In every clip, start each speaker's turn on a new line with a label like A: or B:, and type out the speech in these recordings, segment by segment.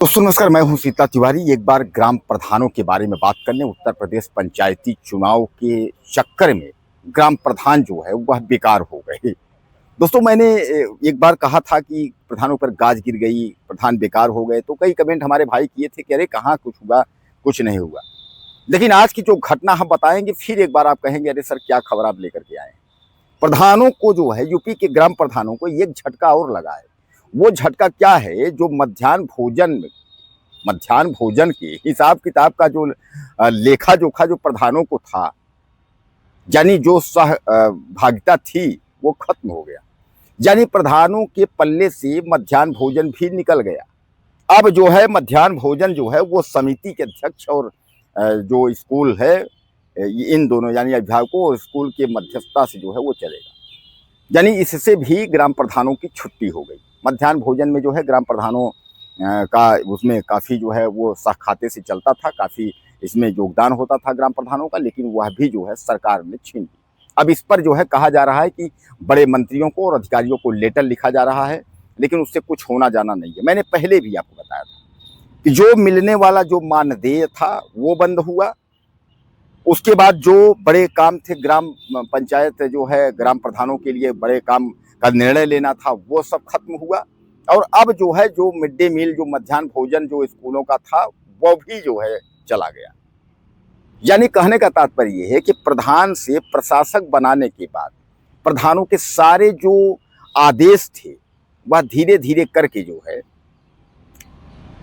A: दोस्तों नमस्कार, मैं हूं सीता तिवारी। एक बार ग्राम प्रधानों के बारे में बात करने उत्तर प्रदेश पंचायती चुनाव के चक्कर में ग्राम प्रधान जो है वह बेकार हो गए। दोस्तों मैंने एक बार कहा था कि प्रधानों पर गाज गिर गई, प्रधान बेकार हो गए, तो कई कमेंट हमारे भाई किए थे कि अरे कहाँ कुछ हुआ, कुछ नहीं हुआ। लेकिन आज की जो घटना हम बताएंगे फिर एक बार आप कहेंगे अरे सर क्या खबर आप लेकर के आए हैं। प्रधानों को जो है यूपी के ग्राम प्रधानों को एक झटका और लगा है। वो झटका क्या है, जो मध्याह्न भोजन के हिसाब किताब का जो लेखा जोखा जो प्रधानों को था, यानी जो सहभागिता थी वो खत्म हो गया। यानी प्रधानों के पल्ले से मध्याह्न भोजन भी निकल गया। अब जो है मध्याह्न भोजन जो है वो समिति के अध्यक्ष और जो स्कूल है, इन दोनों यानी अभिभावकों और स्कूल के मध्यस्थता से जो है वो चलेगा। यानी इससे भी ग्राम प्रधानों की छुट्टी हो गई। मध्याह्न भोजन में जो है ग्राम प्रधानों का उसमें काफ़ी जो है वो सह खाते से चलता था, काफ़ी इसमें योगदान होता था ग्राम प्रधानों का, लेकिन वह भी जो है सरकार ने छीन ली। अब इस पर जो है कहा जा रहा है कि बड़े मंत्रियों को और अधिकारियों को लेटर लिखा जा रहा है, लेकिन उससे कुछ होना जाना नहीं है। मैंने पहले भी आपको बताया था कि जो मिलने वाला जो मानदेय था वो बंद हुआ। उसके बाद जो बड़े काम थे ग्राम पंचायत जो है ग्राम प्रधानों के लिए बड़े काम का निर्णय लेना था वो सब खत्म हुआ। और अब जो है जो मिड डे मील जो मध्याह्न भोजन जो स्कूलों का था वो भी जो है चला गया। यानी कहने का तात्पर्य ये है कि प्रधान से प्रशासक बनाने के बाद प्रधानों के सारे जो आदेश थे वह धीरे धीरे करके जो है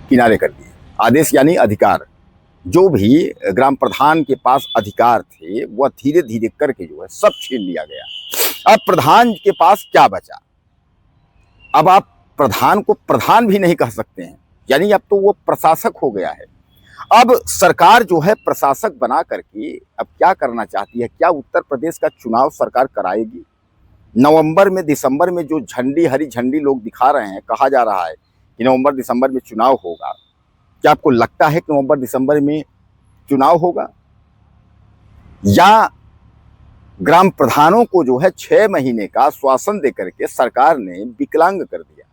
A: किनारे कर दिए। आदेश यानी अधिकार, जो भी ग्राम प्रधान के पास अधिकार थे वह धीरे धीरे करके जो है सब छीन लिया गया। अब प्रधान के पास क्या बचा? अब आप प्रधान को प्रधान भी नहीं कह सकते हैं, यानी अब तो वो प्रशासक हो गया है। अब सरकार जो है प्रशासक बना करके अब क्या करना चाहती है? क्या उत्तर प्रदेश का चुनाव सरकार कराएगी? नवंबर में दिसंबर में जो झंडी हरी झंडी लोग दिखा रहे हैं, कहा जा रहा है कि नवंबर दिसंबर में चुनाव होगा। क्या आपको लगता है कि नवंबर दिसंबर में चुनाव होगा? या ग्राम प्रधानों को जो है 6 महीने का आश्वासन देकर के सरकार ने विकलांग कर दिया,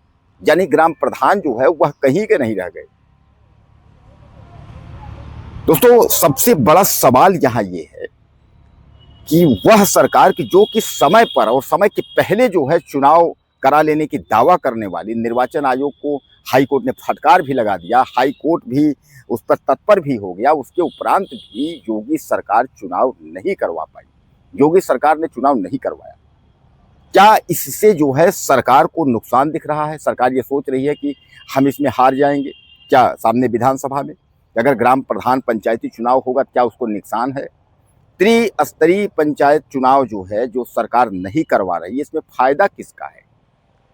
A: यानी ग्राम प्रधान जो है वह कहीं के नहीं रह गए। दोस्तों सबसे बड़ा सवाल यहां ये है कि वह सरकार की जो कि समय पर और समय के पहले जो है चुनाव करा लेने की दावा करने वाली निर्वाचन आयोग को हाई कोर्ट ने फटकार भी लगा दिया, हाई कोर्ट भी उस पर तत्पर भी हो गया। उसके उपरांत भी योगी सरकार चुनाव नहीं करवा पाई, योगी सरकार ने चुनाव नहीं करवाया। क्या इससे जो है सरकार को नुकसान दिख रहा है? सरकार ये सोच रही है कि हम इसमें हार जाएंगे क्या? सामने विधानसभा में अगर ग्राम प्रधान पंचायती चुनाव होगा क्या उसको नुकसान है? त्रिस्तरीय पंचायत चुनाव जो है जो सरकार नहीं करवा रही है, इसमें फायदा किसका है?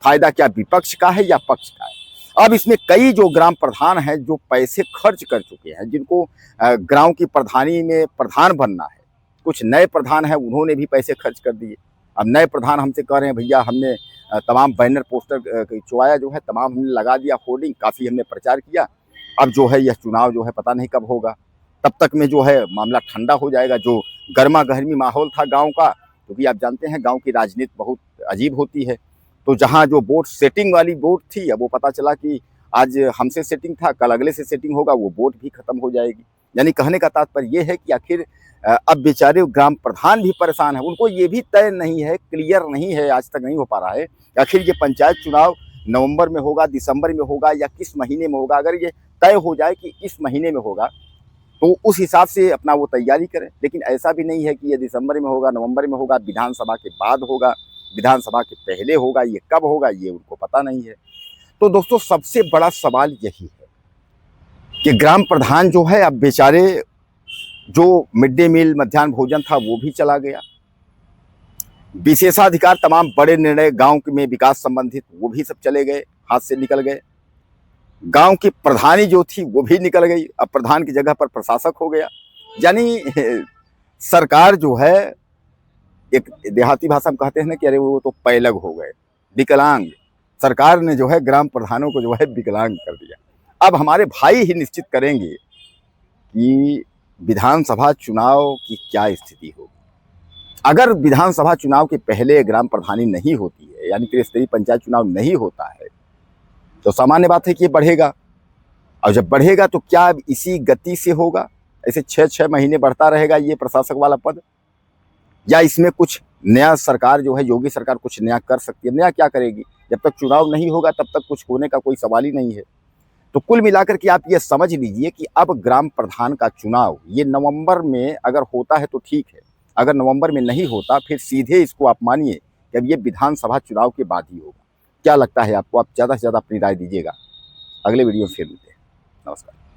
A: फायदा क्या विपक्ष का है या पक्ष का है? अब इसमें कई जो ग्राम प्रधान हैं जो पैसे खर्च कर चुके हैं, जिनको गांव की प्रधानी में प्रधान बनना है, कुछ नए प्रधान हैं उन्होंने भी पैसे खर्च कर दिए। अब नए प्रधान हमसे कह रहे हैं भैया हमने तमाम बैनर पोस्टर खिंचवाया जो है, तमाम हमने लगा दिया, होर्डिंग काफ़ी हमने प्रचार किया, अब जो है यह चुनाव जो है पता नहीं कब होगा। तब तक में जो है मामला ठंडा हो जाएगा। जो गर्मा गर्मी माहौल था गांव का, क्योंकि आप जानते हैं गांव की राजनीति बहुत अजीब होती है, तो जहां जो वोट सेटिंग वाली वोट थी अब वो पता चला कि आज हमसे सेटिंग था, कल अगले से सेटिंग होगा, वो वोट भी खत्म हो जाएगी। यानी कहने का तात्पर्य ये है कि आखिर अब बेचारे ग्राम प्रधान भी परेशान है। उनको ये भी तय नहीं है, क्लियर नहीं है, आज तक नहीं हो पा रहा है आखिर ये पंचायत चुनाव नवंबर में होगा, दिसंबर में होगा या किस महीने में होगा। अगर ये तय हो जाए कि इस महीने में होगा तो उस हिसाब से अपना वो तैयारी करें, लेकिन ऐसा भी नहीं है कि ये दिसंबर में होगा, नवंबर में होगा, विधानसभा के बाद होगा, विधानसभा के पहले होगा, ये कब होगा ये उनको पता नहीं है। तो दोस्तों सबसे बड़ा सवाल यही है कि ग्राम प्रधान जो है अब बेचारे, जो मिड डे मील मध्याह्न भोजन था वो भी चला गया, विशेषाधिकार तमाम बड़े निर्णय गांव में विकास संबंधित वो भी सब चले गए, हाथ से निकल गए। गांव की प्रधानी जो थी वो भी निकल गई, अब प्रधान की जगह पर प्रशासक हो गया। यानी सरकार जो है, एक देहाती भाषा में कहते हैं ना कि अरे वो तो पैलग हो गए, विकलांग। सरकार ने जो है ग्राम प्रधानों को जो है विकलांग कर दिया। अब हमारे भाई ही निश्चित करेंगे कि विधानसभा चुनाव की क्या स्थिति होगी। अगर विधानसभा चुनाव के पहले ग्राम प्रधानी नहीं होती है, यानी त्रिस्तरीय पंचायत चुनाव नहीं होता है, तो सामान्य बात है कि ये बढ़ेगा। और जब बढ़ेगा तो क्या अब इसी गति से होगा, ऐसे 6-6 महीने बढ़ता रहेगा ये प्रशासक वाला पद, या इसमें कुछ नया सरकार जो है योगी सरकार कुछ नया कर सकती है? नया क्या करेगी? जब तक चुनाव नहीं होगा तब तक कुछ होने का कोई सवाल ही नहीं है। तो कुल मिलाकर के आप ये समझ लीजिए कि अब ग्राम प्रधान का चुनाव ये नवंबर में अगर होता है तो ठीक है, अगर नवंबर में नहीं होता फिर सीधे इसको आप मानिए कि अब ये विधानसभा चुनाव के बाद ही होगा। क्या लगता है आपको? आप ज़्यादा से ज़्यादा अपनी राय दीजिएगा। अगले वीडियो में फिर मिलते हैं। नमस्कार।